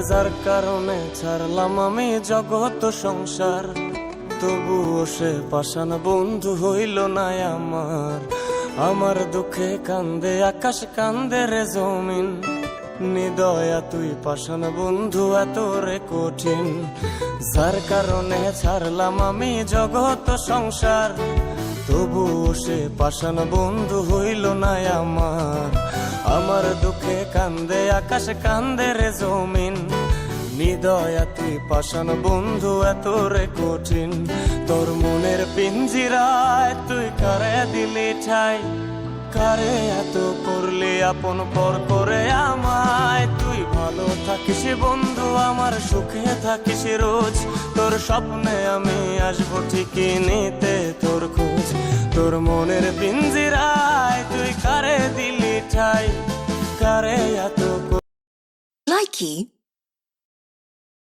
যার কারণে ছাড়লাম আমি জগৎ সংসার, তবুও সে পাষাণ বন্ধু হইল না আমার। আমার দুঃখে কান্দে আকাশ, কান্দে রে জমিন, নিদয়া তুই পাষাণ বন্ধু এত রে কঠিন। যার কারণে ছাড়লাম আমি জগৎ সংসার, তবুও সে পাষাণ বন্ধু হইল না আমার। আমার দুঃখে কান্দে আকাশ, কান্দে রে জমিন, নিদয়া তুই পাষাণ বন্ধু এত রে কঠিন। তোর মনের পিঞ্জিরায় তুই কারে দিলি ঠাই, কারে এত করলি আপন পর করে আমায়। তুই ভালো থাকিস বন্ধু আমার, সুখে থাকিস রোজ, তোর স্বপ্নে আমি আসবো ঠিকই নিতে তোর খোঁজ। তোর মনের পিঞ্জিরায় তুই কারে দিলি ঠাই, কারে এত Likey